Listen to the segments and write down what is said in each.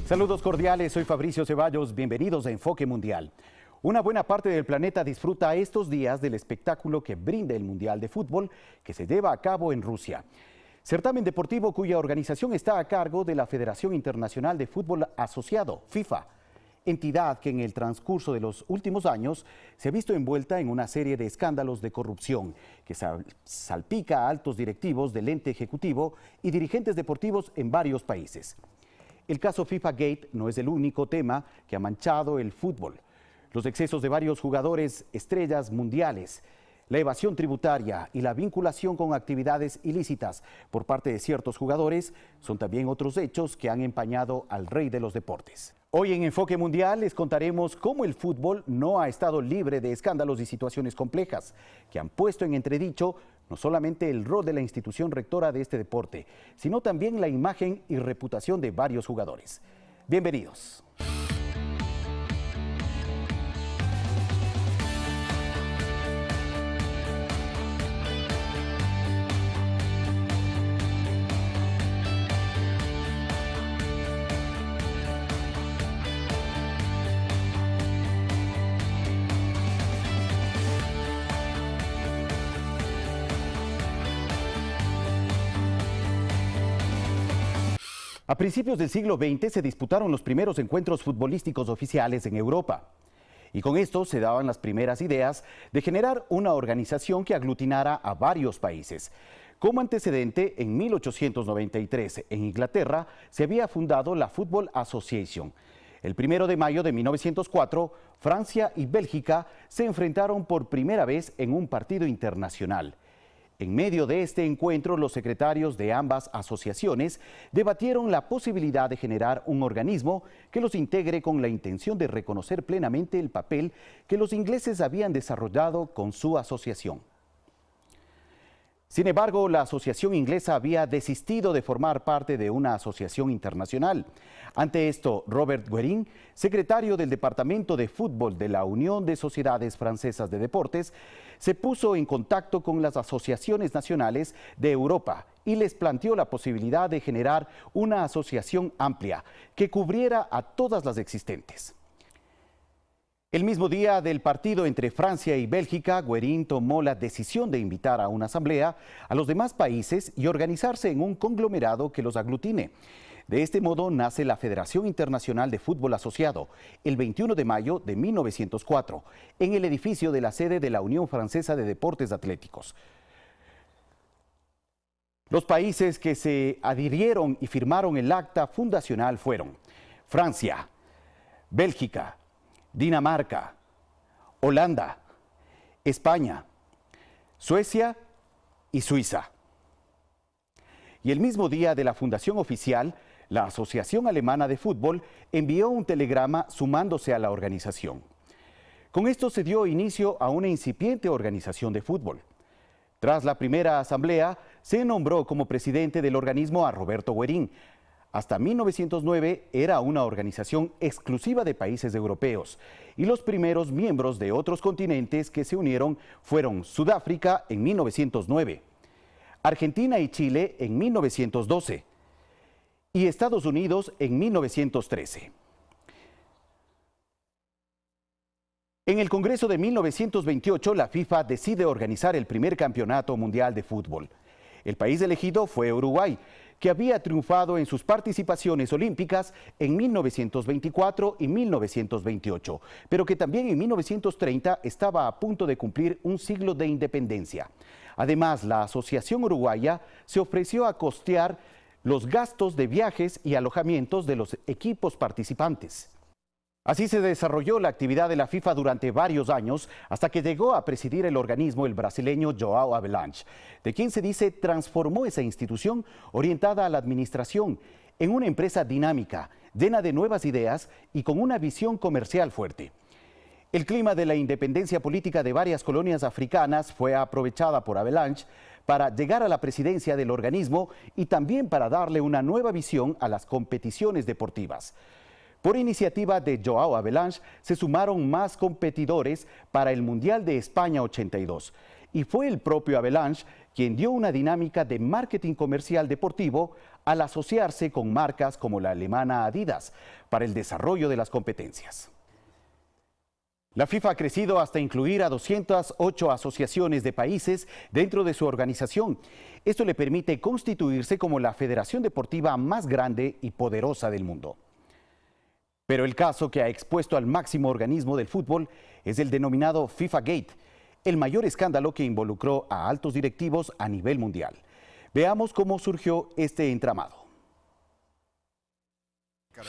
Saludos cordiales, soy Fabricio Ceballos, bienvenidos a Enfoque Mundial. Una buena parte del planeta disfruta estos días del espectáculo que brinda el Mundial de Fútbol que se lleva a cabo en Rusia. Certamen deportivo cuya organización está a cargo de la Federación Internacional de Fútbol Asociado, FIFA, entidad que en el transcurso de los últimos años se ha visto envuelta en una serie de escándalos de corrupción que salpica a altos directivos del ente ejecutivo y dirigentes deportivos en varios países. El caso FIFA Gate no es el único tema que ha manchado el fútbol. Los excesos de varios jugadores estrellas mundiales, la evasión tributaria y la vinculación con actividades ilícitas por parte de ciertos jugadores son también otros hechos que han empañado al rey de los deportes. Hoy en Enfoque Mundial les contaremos cómo el fútbol no ha estado libre de escándalos y situaciones complejas que han puesto en entredicho no solamente el rol de la institución rectora de este deporte, sino también la imagen y reputación de varios jugadores. Bienvenidos. A principios del siglo XX se disputaron los primeros encuentros futbolísticos oficiales en Europa. Y con esto se daban las primeras ideas de generar una organización que aglutinara a varios países. Como antecedente, en 1893, en Inglaterra, se había fundado la Football Association. El 1 de mayo de 1904, Francia y Bélgica se enfrentaron por primera vez en un partido internacional. En medio de este encuentro, los secretarios de ambas asociaciones debatieron la posibilidad de generar un organismo que los integre con la intención de reconocer plenamente el papel que los ingleses habían desarrollado con su asociación. Sin embargo, la asociación inglesa había desistido de formar parte de una asociación internacional. Ante esto, Robert Guérin, secretario del Departamento de Fútbol de la Unión de Sociedades Francesas de Deportes, se puso en contacto con las asociaciones nacionales de Europa y les planteó la posibilidad de generar una asociación amplia que cubriera a todas las existentes. El mismo día del partido entre Francia y Bélgica, Guérin tomó la decisión de invitar a una asamblea a los demás países y organizarse en un conglomerado que los aglutine. De este modo nace la Federación Internacional de Fútbol Asociado, el 21 de mayo de 1904, en el edificio de la sede de la Unión Francesa de Deportes Atléticos. Los países que se adhirieron y firmaron el acta fundacional fueron Francia, Bélgica, Dinamarca, Holanda, España, Suecia y Suiza. Y el mismo día de la fundación oficial, la Asociación Alemana de Fútbol envió un telegrama sumándose a la organización. Con esto se dio inicio a una incipiente organización de fútbol. Tras la primera asamblea, se nombró como presidente del organismo a Roberto Guérin. Hasta 1909 era una organización exclusiva de países europeos y los primeros miembros de otros continentes que se unieron fueron Sudáfrica en 1909, Argentina y Chile en 1912 y Estados Unidos en 1913. En el Congreso de 1928, la FIFA decide organizar el primer campeonato mundial de fútbol. El país elegido fue Uruguay, que había triunfado en sus participaciones olímpicas en 1924 y 1928, pero que también en 1930 estaba a punto de cumplir un siglo de independencia. Además, la Asociación Uruguaya se ofreció a costear los gastos de viajes y alojamientos de los equipos participantes. Así se desarrolló la actividad de la FIFA durante varios años hasta que llegó a presidir el organismo el brasileño João Havelange, de quien se dice transformó esa institución orientada a la administración en una empresa dinámica, llena de nuevas ideas y con una visión comercial fuerte. El clima de la independencia política de varias colonias africanas fue aprovechada por Havelange para llegar a la presidencia del organismo y también para darle una nueva visión a las competiciones deportivas. Por iniciativa de João Havelange se sumaron más competidores para el Mundial de España 82 y fue el propio Havelange quien dio una dinámica de marketing comercial deportivo al asociarse con marcas como la alemana Adidas para el desarrollo de las competencias. La FIFA ha crecido hasta incluir a 208 asociaciones de países dentro de su organización. Esto le permite constituirse como la federación deportiva más grande y poderosa del mundo. Pero el caso que ha expuesto al máximo organismo del fútbol es el denominado FIFA Gate, el mayor escándalo que involucró a altos directivos a nivel mundial. Veamos cómo surgió este entramado.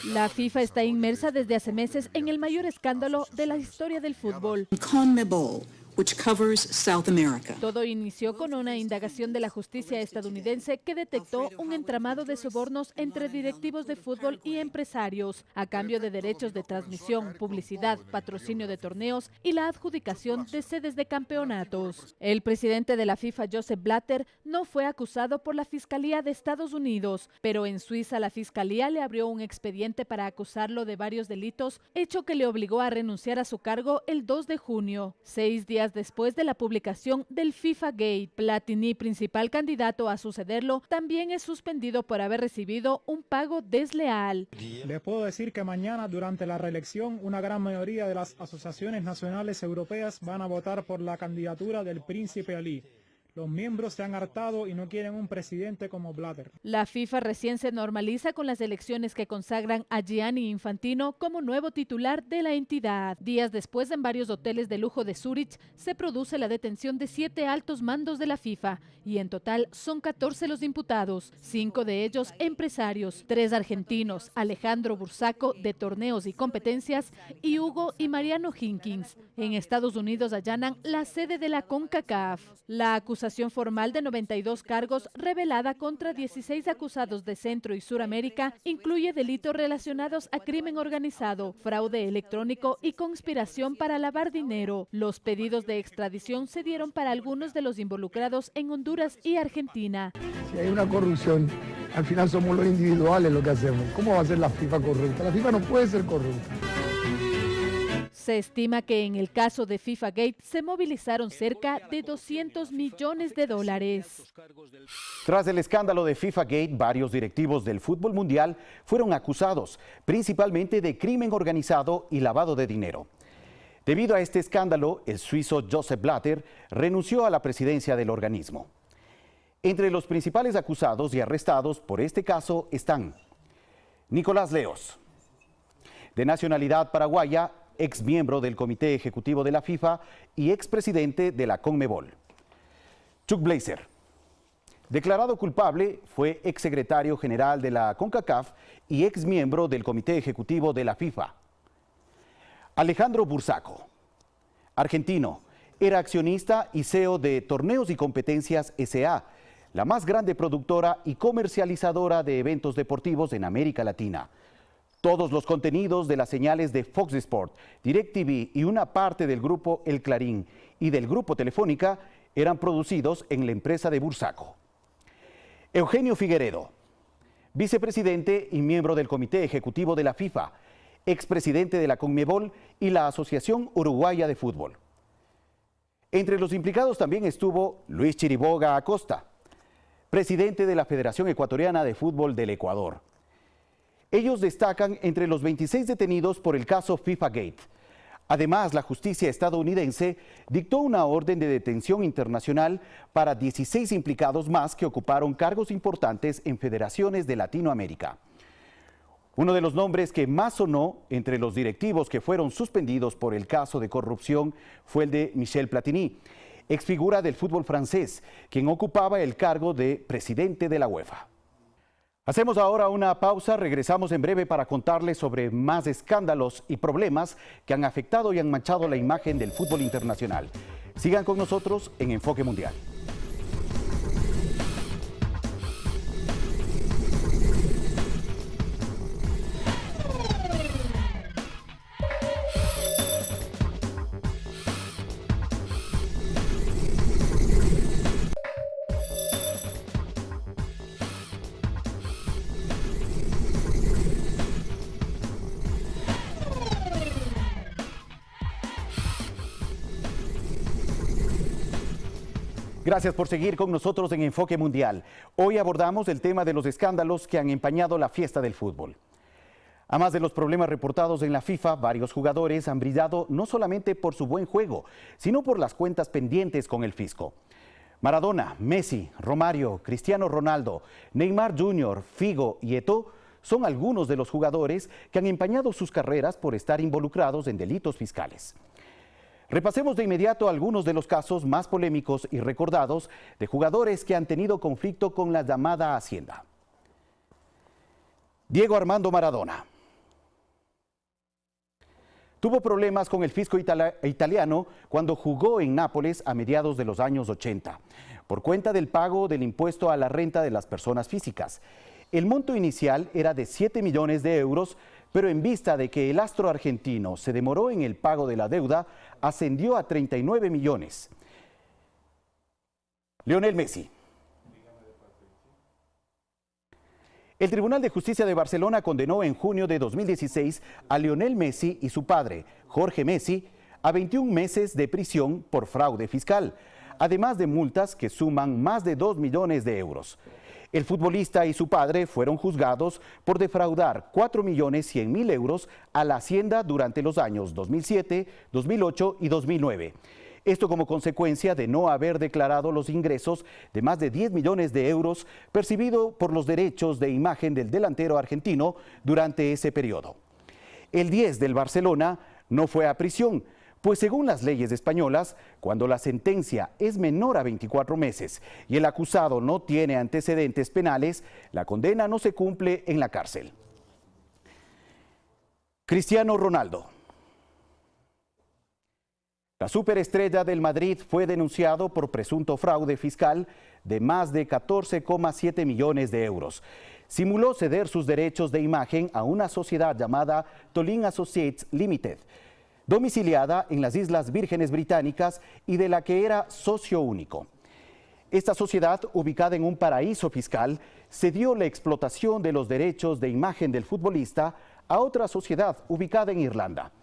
La FIFA está inmersa desde hace meses en el mayor escándalo de la historia del fútbol. CONMEBOL, which covers South America. Todo inició con una indagación de la justicia estadounidense que detectó un entramado de sobornos entre directivos de fútbol y empresarios a cambio de derechos de transmisión, publicidad, patrocinio de torneos y la adjudicación de sedes de campeonatos. El presidente de la FIFA, Joseph Blatter, no fue acusado por la Fiscalía de Estados Unidos, pero en Suiza la Fiscalía le abrió un expediente para acusarlo de varios delitos, hecho que le obligó a renunciar a su cargo el 2 de junio, 6 días después de la publicación del FIFA Gate. Platini, principal candidato a sucederlo, también es suspendido por haber recibido un pago desleal. Les puedo decir que mañana, durante la reelección, una gran mayoría de las asociaciones nacionales europeas van a votar por la candidatura del príncipe Ali. Los miembros se han hartado y no quieren un presidente como Blatter. La FIFA recién se normaliza con las elecciones que consagran a Gianni Infantino como nuevo titular de la entidad. Días después, en varios hoteles de lujo de Zúrich, se produce la detención de 7 altos mandos de la FIFA y en total son 14 los imputados, 5 de ellos empresarios, 3 argentinos, Alejandro Bursaco de Torneos y Competencias y Hugo y Mariano Hinkins. En Estados Unidos allanan la sede de la CONCACAF. La acusación formal de 92 cargos revelada contra 16 acusados de Centro y Suramérica incluye delitos relacionados a crimen organizado, fraude electrónico y conspiración para lavar dinero. Los pedidos de extradición se dieron para algunos de los involucrados en Honduras y Argentina. Si hay una corrupción, al final somos los individuales lo que hacemos. ¿Cómo va a ser la FIFA corrupta? La FIFA no puede ser corrupta. Se estima que en el caso de FIFA Gate se movilizaron cerca de $200 millones. Tras el escándalo de FIFA Gate, varios directivos del fútbol mundial fueron acusados, principalmente de crimen organizado y lavado de dinero. Debido a este escándalo, el suizo Joseph Blatter renunció a la presidencia del organismo. Entre los principales acusados y arrestados por este caso están Nicolás Leos, de nacionalidad paraguaya, ex miembro del Comité Ejecutivo de la FIFA y expresidente de la CONMEBOL. Chuck Blazer, declarado culpable, fue exsecretario general de la CONCACAF y ex miembro del Comité Ejecutivo de la FIFA. Alejandro Bursaco, argentino, era accionista y CEO de Torneos y Competencias S.A., la más grande productora y comercializadora de eventos deportivos en América Latina. Todos los contenidos de las señales de Fox Sport, DirecTV y una parte del grupo El Clarín y del grupo Telefónica eran producidos en la empresa de Bursaco. Eugenio Figueredo, vicepresidente y miembro del Comité Ejecutivo de la FIFA, expresidente de la CONMEBOL y la Asociación Uruguaya de Fútbol. Entre los implicados también estuvo Luis Chiriboga Acosta, presidente de la Federación Ecuatoriana de Fútbol del Ecuador. Ellos destacan entre los 26 detenidos por el caso FIFA Gate. Además, la justicia estadounidense dictó una orden de detención internacional para 16 implicados más que ocuparon cargos importantes en federaciones de Latinoamérica. Uno de los nombres que más sonó entre los directivos que fueron suspendidos por el caso de corrupción fue el de Michel Platini, exfigura del fútbol francés, quien ocupaba el cargo de presidente de la UEFA. Hacemos ahora una pausa, regresamos en breve para contarles sobre más escándalos y problemas que han afectado y han manchado la imagen del fútbol internacional. Sigan con nosotros en Enfoque Mundial. Gracias por seguir con nosotros en Enfoque Mundial. Hoy abordamos el tema de los escándalos que han empañado la fiesta del fútbol. Además de los problemas reportados en la FIFA, varios jugadores han brillado no solamente por su buen juego, sino por las cuentas pendientes con el fisco. Maradona, Messi, Romario, Cristiano Ronaldo, Neymar Jr., Figo y Eto'o son algunos de los jugadores que han empañado sus carreras por estar involucrados en delitos fiscales. Repasemos de inmediato algunos de los casos más polémicos y recordados de jugadores que han tenido conflicto con la llamada Hacienda. Diego Armando Maradona tuvo problemas con el fisco italiano cuando jugó en Nápoles a mediados de los años 80, por cuenta del pago del impuesto a la renta de las personas físicas. El monto inicial era de 7 millones de euros, pero en vista de que el astro argentino se demoró en el pago de la deuda, ascendió a 39 millones. Lionel Messi. El Tribunal de Justicia de Barcelona condenó en junio de 2016 a Lionel Messi y su padre, Jorge Messi, a 21 meses de prisión por fraude fiscal, además de multas que suman más de 2 millones de euros. El futbolista y su padre fueron juzgados por defraudar 4.100.000 euros a la Hacienda durante los años 2007, 2008 y 2009. Esto como consecuencia de no haber declarado los ingresos de más de 10 millones de euros percibidos por los derechos de imagen del delantero argentino durante ese periodo. El 10 del Barcelona no fue a prisión, pues según las leyes españolas, cuando la sentencia es menor a 24 meses y el acusado no tiene antecedentes penales, la condena no se cumple en la cárcel. Cristiano Ronaldo. La superestrella del Madrid fue denunciado por presunto fraude fiscal de más de 14,7 millones de euros. Simuló ceder sus derechos de imagen a una sociedad llamada Tolin Associates Limited, domiciliada en las Islas Vírgenes Británicas y de la que era socio único. Esta sociedad, ubicada en un paraíso fiscal, cedió la explotación de los derechos de imagen del futbolista a otra sociedad ubicada en Irlanda.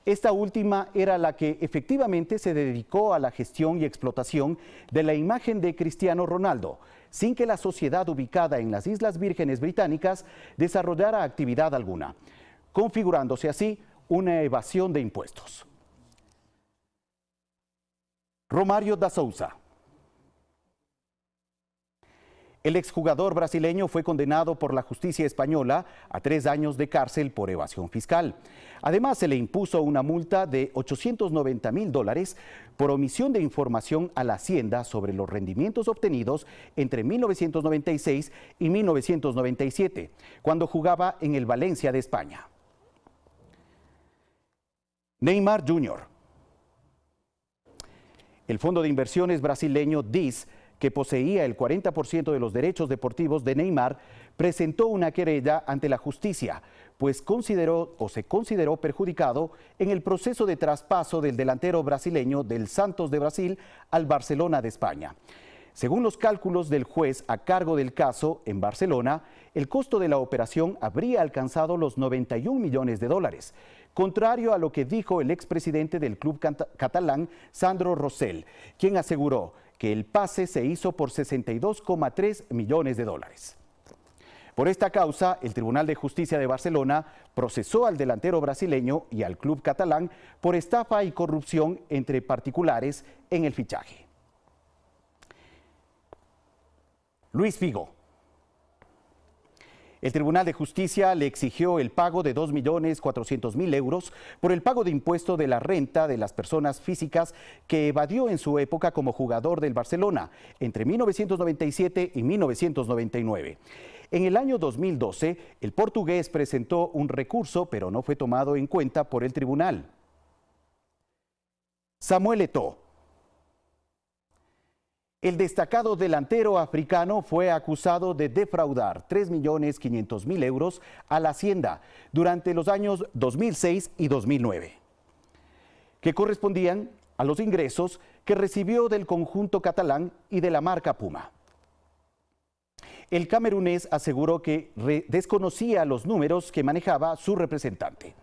Esta última era la que efectivamente se dedicó a la gestión y explotación de la imagen de Cristiano Ronaldo, sin que la sociedad ubicada en las Islas Vírgenes Británicas desarrollara actividad alguna, configurándose así una evasión de impuestos. Romario da Souza. El exjugador brasileño fue condenado por la justicia española a 3 años de cárcel por evasión fiscal. Además, se le impuso una multa de $890.000 por omisión de información a la Hacienda sobre los rendimientos obtenidos entre 1996 y 1997, cuando jugaba en el Valencia de España. Neymar Jr. El fondo de inversiones brasileño DIS, que poseía el 40% de los derechos deportivos de Neymar, presentó una querella ante la justicia, pues se consideró perjudicado en el proceso de traspaso del delantero brasileño del Santos de Brasil al Barcelona de España. Según los cálculos del juez a cargo del caso en Barcelona, el costo de la operación habría alcanzado los 91 millones de dólares, contrario a lo que dijo el expresidente del club catalán, Sandro Rosell, quien aseguró que el pase se hizo por 62,3 millones de dólares. Por esta causa, el Tribunal de Justicia de Barcelona procesó al delantero brasileño y al club catalán por estafa y corrupción entre particulares en el fichaje. Luis Figo. El Tribunal de Justicia le exigió el pago de 2.400.000 euros por el pago de impuesto de la renta de las personas físicas que evadió en su época como jugador del Barcelona entre 1997 y 1999. En el año 2012, el portugués presentó un recurso, pero no fue tomado en cuenta por el tribunal. Samuel Eto'o. El destacado delantero africano fue acusado de defraudar 3.500.000 euros a la Hacienda durante los años 2006 y 2009, que correspondían a los ingresos que recibió del conjunto catalán y de la marca Puma. El camerunés aseguró que desconocía los números que manejaba su representante.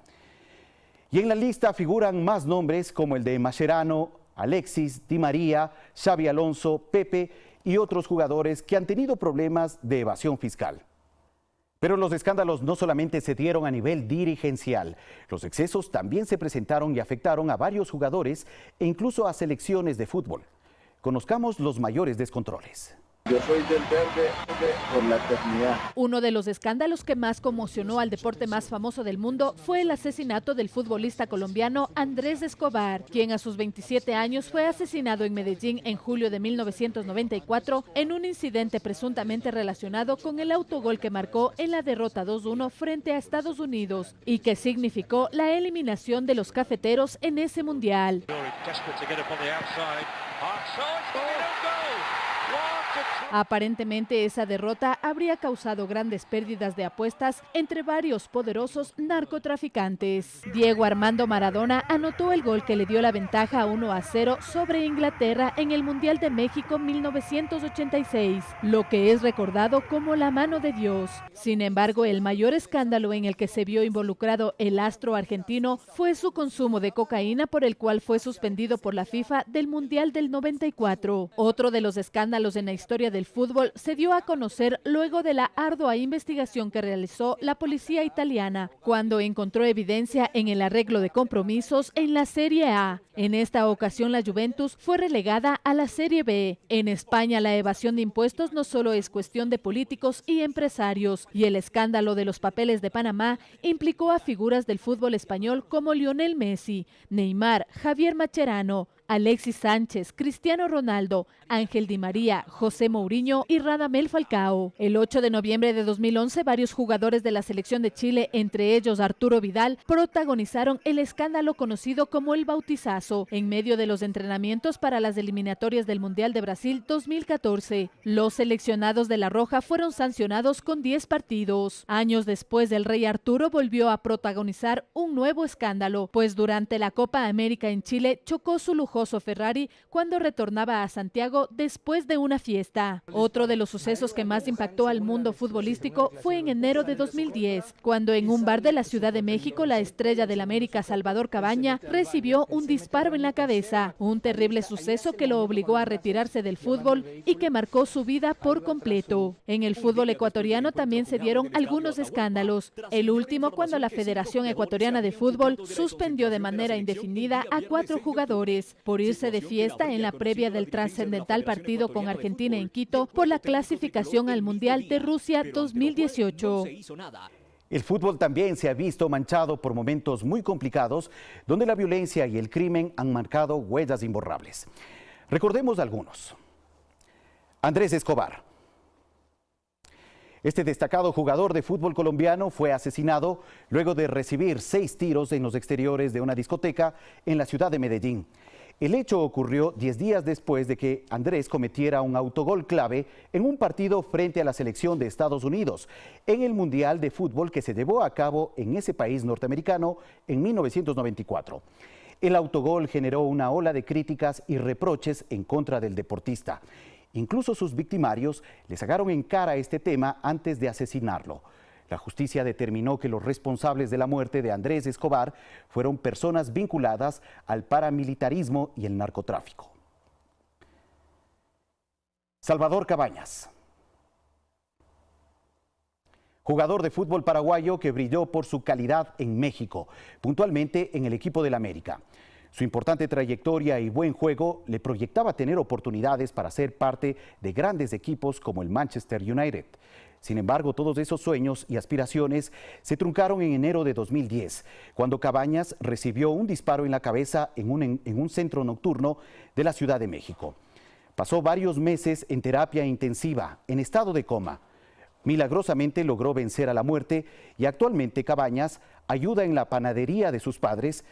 Y en la lista figuran más nombres como el de Mascherano, Alexis, Di María, Xavi Alonso, Pepe y otros jugadores que han tenido problemas de evasión fiscal. Pero los escándalos no solamente se dieron a nivel dirigencial, los excesos también se presentaron y afectaron a varios jugadores e incluso a selecciones de fútbol. Conozcamos los mayores descontroles. Yo soy del verde por la eternidad. Uno de los escándalos que más conmocionó al deporte más famoso del mundo fue el asesinato del futbolista colombiano Andrés Escobar, quien a sus 27 años fue asesinado en Medellín en julio de 1994 en un incidente presuntamente relacionado con el autogol que marcó en la derrota 2-1 frente a Estados Unidos y que significó la eliminación de los cafeteros en ese mundial. Aparentemente esa derrota habría causado grandes pérdidas de apuestas entre varios poderosos narcotraficantes. Diego Armando Maradona anotó el gol que le dio la ventaja 1-0 sobre Inglaterra en el Mundial de México 1986, lo que es recordado como la mano de Dios. Sin embargo, el mayor escándalo en el que se vio involucrado el astro argentino fue su consumo de cocaína, por el cual fue suspendido por la FIFA del Mundial del 94. Otro de los escándalos en la historia del fútbol se dio a conocer luego de la ardua investigación que realizó la policía italiana, cuando encontró evidencia en el arreglo de compromisos en la Serie A. En esta ocasión la Juventus fue relegada a la Serie B. En España la evasión de impuestos no solo es cuestión de políticos y empresarios, y el escándalo de los papeles de Panamá implicó a figuras del fútbol español como Lionel Messi, Neymar, Javier Mascherano, Alexis Sánchez, Cristiano Ronaldo, Ángel Di María, José Mourinho y Radamel Falcao. El 8 de noviembre de 2011, varios jugadores de la selección de Chile, entre ellos Arturo Vidal, protagonizaron el escándalo conocido como el bautizazo en medio de los entrenamientos para las eliminatorias del Mundial de Brasil 2014. Los seleccionados de La Roja fueron sancionados con 10 partidos. Años después, el Rey Arturo volvió a protagonizar un nuevo escándalo, pues durante la Copa América en Chile chocó su lujoso Ferrari cuando retornaba a Santiago después de una fiesta. Otro de los sucesos que más impactó al mundo futbolístico fue en enero de 2010, cuando en un bar de la Ciudad de México la estrella del América Salvador Cabaña recibió un disparo en la cabeza, un terrible suceso que lo obligó a retirarse del fútbol y que marcó su vida por completo. En el fútbol ecuatoriano también se dieron algunos escándalos, el último cuando la Federación Ecuatoriana de Fútbol suspendió de manera indefinida a 4 jugadores por irse de fiesta en la previa del trascendental partido con Argentina en Quito por la clasificación al Mundial de Rusia 2018. El fútbol también se ha visto manchado por momentos muy complicados donde la violencia y el crimen han marcado huellas imborrables. Recordemos algunos. Andrés Escobar. Este destacado jugador de fútbol colombiano fue asesinado luego de recibir 6 tiros en los exteriores de una discoteca en la ciudad de Medellín. El hecho ocurrió 10 días después de que Andrés cometiera un autogol clave en un partido frente a la selección de Estados Unidos en el Mundial de Fútbol que se llevó a cabo en ese país norteamericano en 1994. El autogol generó una ola de críticas y reproches en contra del deportista. Incluso sus victimarios le sacaron en cara este tema antes de asesinarlo. La justicia determinó que los responsables de la muerte de Andrés Escobar fueron personas vinculadas al paramilitarismo y el narcotráfico. Salvador Cabañas. Jugador de fútbol paraguayo que brilló por su calidad en México, puntualmente en el equipo del América. Su importante trayectoria y buen juego le proyectaba tener oportunidades para ser parte de grandes equipos como el Manchester United. Sin embargo, todos esos sueños y aspiraciones se truncaron en enero de 2010, cuando Cabañas recibió un disparo en la cabeza en un centro nocturno de la Ciudad de México. Pasó varios meses en terapia intensiva, en estado de coma. Milagrosamente logró vencer a la muerte y actualmente Cabañas ayuda en la panadería de sus padres,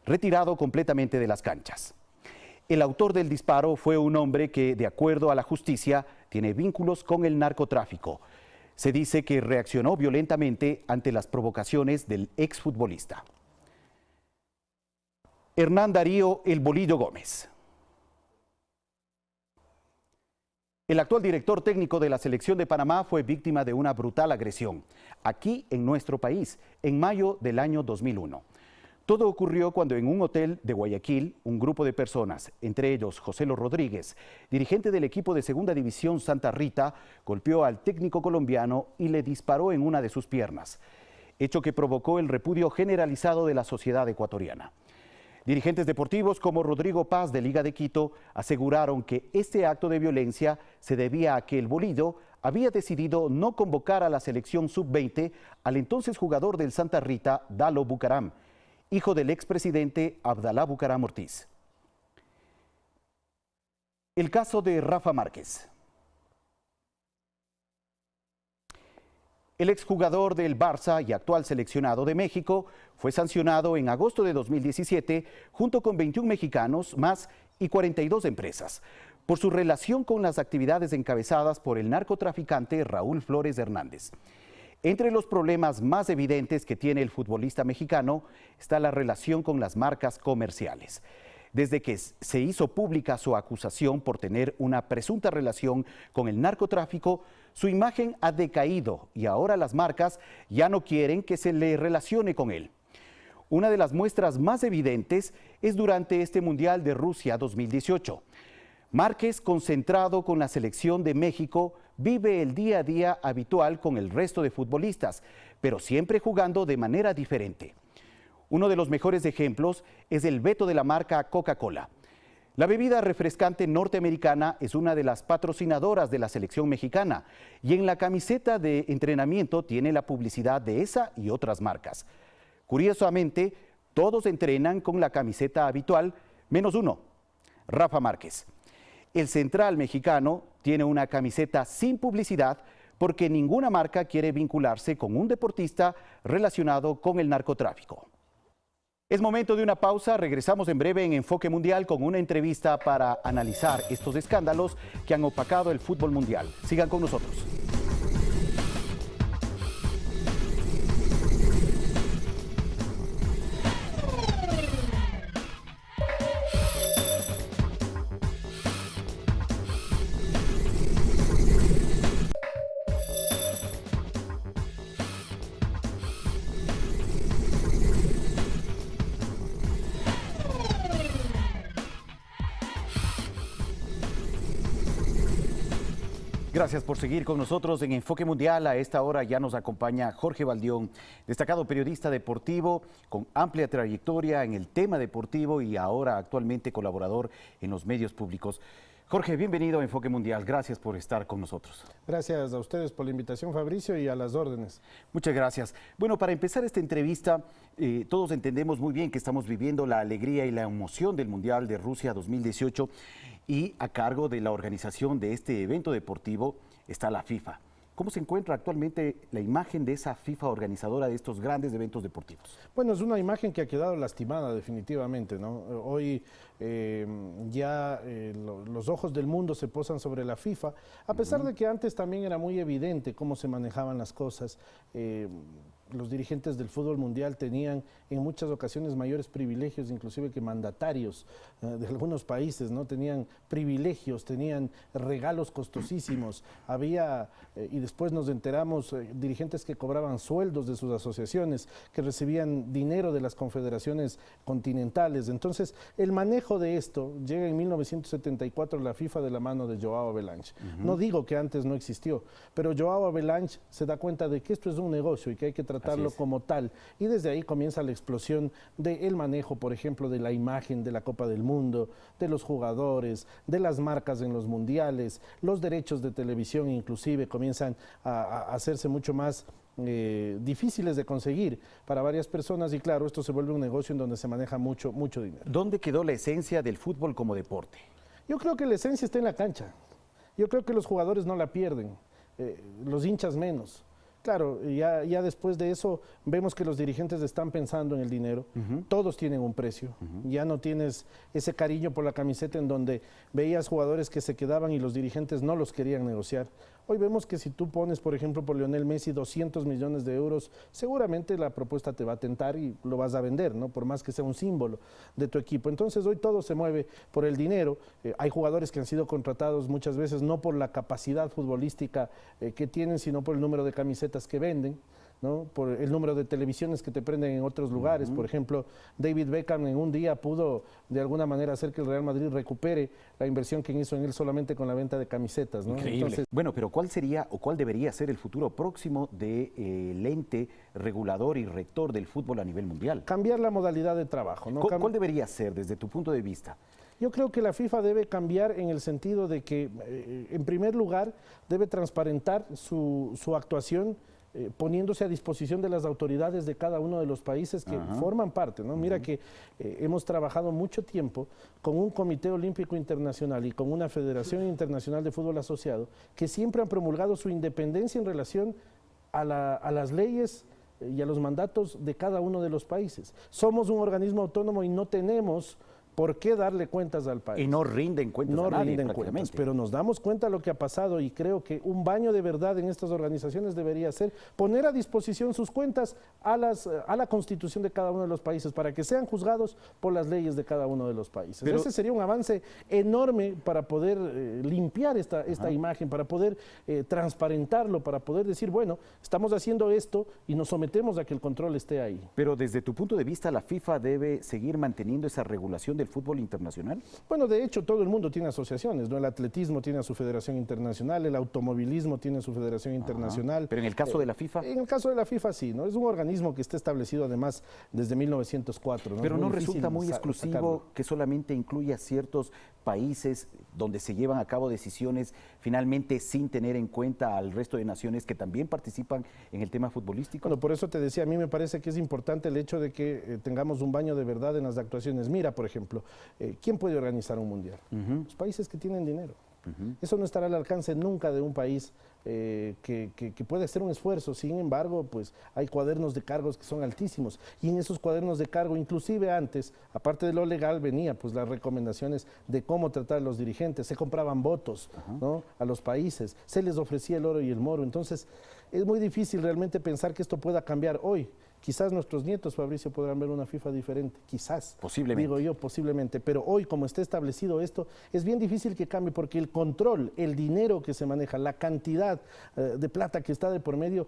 retirado completamente de las canchas. El autor del disparo fue un hombre que, de acuerdo a la justicia, tiene vínculos con el narcotráfico. Se dice que reaccionó violentamente ante las provocaciones del exfutbolista. Hernán Darío El Bolillo Gómez. El actual director técnico de la selección de Panamá fue víctima de una brutal agresión, aquí en nuestro país, en mayo del año 2001. Todo ocurrió cuando en un hotel de Guayaquil, un grupo de personas, entre ellos Joselo Rodríguez, dirigente del equipo de Segunda División Santa Rita, golpeó al técnico colombiano y le disparó en una de sus piernas, hecho que provocó el repudio generalizado de la sociedad ecuatoriana. Dirigentes deportivos como Rodrigo Paz de Liga de Quito aseguraron que este acto de violencia se debía a que el Bolillo había decidido no convocar a la selección sub-20 al entonces jugador del Santa Rita, Dalo Bucaram, hijo del expresidente Abdalá Bucaram Ortiz. El caso de Rafa Márquez. El exjugador del Barça y actual seleccionado de México fue sancionado en agosto de 2017 junto con 21 mexicanos más y 42 empresas por su relación con las actividades encabezadas por el narcotraficante Raúl Flores Hernández. Entre los problemas más evidentes que tiene el futbolista mexicano está la relación con las marcas comerciales. Desde que se hizo pública su acusación por tener una presunta relación con el narcotráfico, su imagen ha decaído y ahora las marcas ya no quieren que se le relacione con él. Una de las muestras más evidentes es durante este Mundial de Rusia 2018. Márquez, concentrado con la selección de México, vive el día a día habitual con el resto de futbolistas, pero siempre jugando de manera diferente. Uno de los mejores ejemplos es el veto de la marca Coca-Cola. La bebida refrescante norteamericana es una de las patrocinadoras de la selección mexicana y en la camiseta de entrenamiento tiene la publicidad de esa y otras marcas. Curiosamente, todos entrenan con la camiseta habitual, menos uno, Rafa Márquez. El central mexicano tiene una camiseta sin publicidad porque ninguna marca quiere vincularse con un deportista relacionado con el narcotráfico. Es momento de una pausa, regresamos en breve en Enfoque Mundial con una entrevista para analizar estos escándalos que han opacado el fútbol mundial. Sigan con nosotros. Gracias por seguir con nosotros en Enfoque Mundial. A esta hora ya nos acompaña Jorge Valdión, destacado periodista deportivo con amplia trayectoria en el tema deportivo y ahora actualmente colaborador en los medios públicos. Jorge, bienvenido a Enfoque Mundial. Gracias por estar con nosotros. Gracias a ustedes por la invitación, Fabricio, y a las órdenes. Muchas gracias. Bueno, para empezar esta entrevista, todos entendemos muy bien que estamos viviendo la alegría y la emoción del Mundial de Rusia 2018 y a cargo de la organización de este evento deportivo está la FIFA. ¿Cómo se encuentra actualmente la imagen de esa FIFA organizadora de estos grandes eventos deportivos? Bueno, es una imagen que ha quedado lastimada definitivamente, ¿no? Hoy los ojos del mundo se posan sobre la FIFA, a pesar de que antes también era muy evidente cómo se manejaban las cosas. Los dirigentes del fútbol mundial tenían en muchas ocasiones mayores privilegios, inclusive que mandatarios de algunos países, ¿no? Tenían privilegios, tenían regalos costosísimos. Había, y después nos enteramos, dirigentes que cobraban sueldos de sus asociaciones, que recibían dinero de las confederaciones continentales. Entonces, el manejo de esto llega en 1974 la FIFA de la mano de Joao Havelange. No digo que antes no existió, pero Joao Havelange se da cuenta de que esto es un negocio y que hay que tratarlo como tal, y desde ahí comienza la explosión del manejo, por ejemplo, de la imagen de la Copa del Mundo, de los jugadores, de las marcas en los mundiales, los derechos de televisión inclusive comienzan a hacerse mucho más difíciles de conseguir para varias personas, y claro, esto se vuelve un negocio en donde se maneja mucho dinero. ¿Dónde quedó la esencia del fútbol como deporte? Yo creo que la esencia está en la cancha. Yo creo que los jugadores no la pierden, los hinchas menos. Claro, ya después de eso vemos que los dirigentes están pensando en el dinero, todos tienen un precio, ya no tienes ese cariño por la camiseta en donde veías jugadores que se quedaban y los dirigentes no los querían negociar. Hoy vemos que si tú pones, por ejemplo, por Lionel Messi 200 millones de euros, seguramente la propuesta te va a tentar y lo vas a vender, ¿no? Por más que sea un símbolo de tu equipo. Entonces hoy todo se mueve por el dinero. Hay jugadores que han sido contratados muchas veces no por la capacidad futbolística que tienen, sino por el número de camisetas que venden. ¿no? Por el número de televisiones que te prenden en otros lugares. Por ejemplo, David Beckham en un día pudo de alguna manera hacer que el Real Madrid recupere la inversión que hizo en él solamente con la venta de camisetas, ¿no? Increíble. Entonces, bueno, pero ¿cuál sería o cuál debería ser el futuro próximo del ente regulador y rector del fútbol a nivel mundial? Cambiar la modalidad de trabajo, ¿no? ¿Cuál debería ser desde tu punto de vista? Yo creo que la FIFA debe cambiar en el sentido de que, en primer lugar, debe transparentar su actuación poniéndose a disposición de las autoridades de cada uno de los países que forman parte, ¿no? Mira que hemos trabajado mucho tiempo con un Comité Olímpico Internacional y con una Federación Internacional de Fútbol Asociado que siempre han promulgado su independencia en relación a las leyes y a los mandatos de cada uno de los países. Somos un organismo autónomo y no tenemos ¿por qué darle cuentas al país? Y no rinden cuentas a nadie, prácticamente. Pero nos damos cuenta de lo que ha pasado y creo que un baño de verdad en estas organizaciones debería ser poner a disposición sus cuentas a la constitución de cada uno de los países para que sean juzgados por las leyes de cada uno de los países. Pero ese sería un avance enorme para poder limpiar esta imagen, para poder transparentarlo, para poder decir, bueno, estamos haciendo esto y nos sometemos a que el control esté ahí. Pero desde tu punto de vista, ¿la FIFA debe seguir manteniendo esa regulación del fútbol internacional? Bueno, de hecho, todo el mundo tiene asociaciones, ¿no? El atletismo tiene su federación internacional, el automovilismo tiene su federación internacional. Pero en el caso de la FIFA. En el caso de la FIFA sí, ¿no? Es un organismo que está establecido además desde 1904. ¿no? Pero no resulta muy exclusivo que solamente incluya ciertos países donde se llevan a cabo decisiones finalmente sin tener en cuenta al resto de naciones que también participan en el tema futbolístico. Bueno, por eso te decía, a mí me parece que es importante el hecho de que tengamos un baño de verdad en las actuaciones. Mira, por ejemplo, ¿quién puede organizar un mundial? Los países que tienen dinero. Eso no estará al alcance nunca de un país que puede hacer un esfuerzo. Sin embargo, pues hay cuadernos de cargos que son altísimos y en esos cuadernos de cargo, inclusive antes, aparte de lo legal, venía pues las recomendaciones de cómo tratar a los dirigentes. Se compraban votos, ¿no? A los países, se les ofrecía el oro y el moro. Entonces, es muy difícil realmente pensar que esto pueda cambiar hoy. Quizás nuestros nietos, Fabricio, podrán ver una FIFA diferente, quizás. Posiblemente. Digo yo, posiblemente. Pero hoy, como está establecido esto, es bien difícil que cambie porque el control, el dinero que se maneja, la cantidad de plata que está de por medio,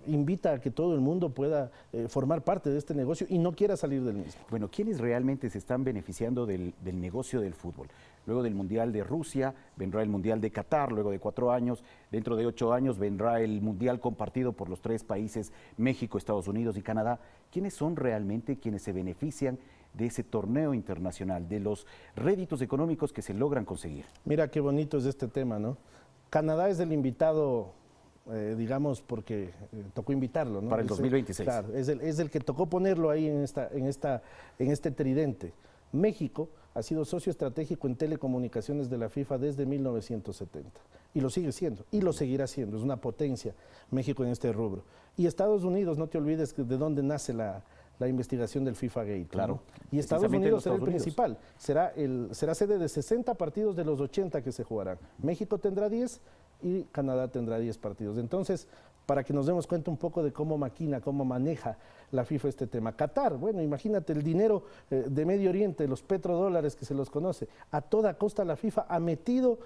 invita a que todo el mundo pueda formar parte de este negocio y no quiera salir del mismo. Bueno, ¿quiénes realmente se están beneficiando del negocio del fútbol? Luego del Mundial de Rusia, vendrá el Mundial de Qatar, luego de 4 años, dentro de 8 años vendrá el Mundial compartido por los 3 países, México, Estados Unidos y Canadá. ¿Quiénes son realmente quienes se benefician de ese torneo internacional, de los réditos económicos que se logran conseguir? Mira qué bonito es este tema, ¿no? Canadá es el invitado, digamos, porque tocó invitarlo, ¿no? Para el 2026. Claro, es el que tocó ponerlo ahí en este tridente. México ha sido socio estratégico en telecomunicaciones de la FIFA desde 1970 y lo sigue siendo y lo seguirá siendo, es una potencia México en este rubro. Y Estados Unidos, no te olvides de dónde nace la investigación del FIFA Gate. Claro. ¿No? Y Estados Unidos será el principal, será sede de 60 partidos de los 80 que se jugarán. México tendrá 10 y Canadá tendrá 10 partidos. Entonces, para que nos demos cuenta un poco de cómo maquina, cómo maneja la FIFA este tema. Qatar, bueno, imagínate el dinero de Medio Oriente, los petrodólares que se los conoce. A toda costa la FIFA ha metido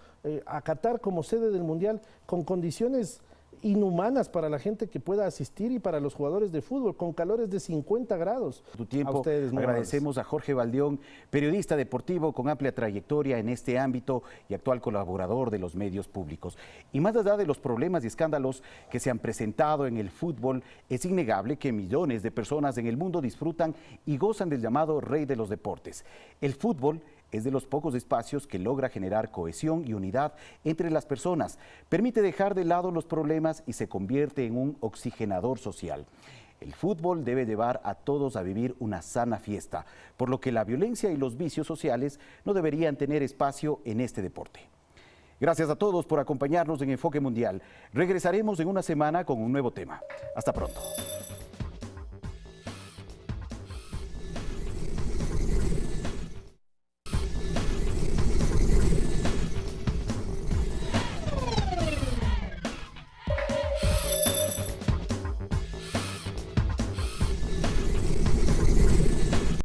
a Qatar como sede del Mundial con condiciones inhumanas para la gente que pueda asistir y para los jugadores de fútbol, con calores de 50 grados. Tu tiempo, agradecemos a Jorge Valdeón, periodista deportivo con amplia trayectoria en este ámbito y actual colaborador de los medios públicos. Y más allá de los problemas y escándalos que se han presentado en el fútbol, es innegable que millones de personas en el mundo disfrutan y gozan del llamado rey de los deportes. El fútbol es de los pocos espacios que logra generar cohesión y unidad entre las personas, permite dejar de lado los problemas y se convierte en un oxigenador social. El fútbol debe llevar a todos a vivir una sana fiesta, por lo que la violencia y los vicios sociales no deberían tener espacio en este deporte. Gracias a todos por acompañarnos en Enfoque Mundial. Regresaremos en una semana con un nuevo tema. Hasta pronto.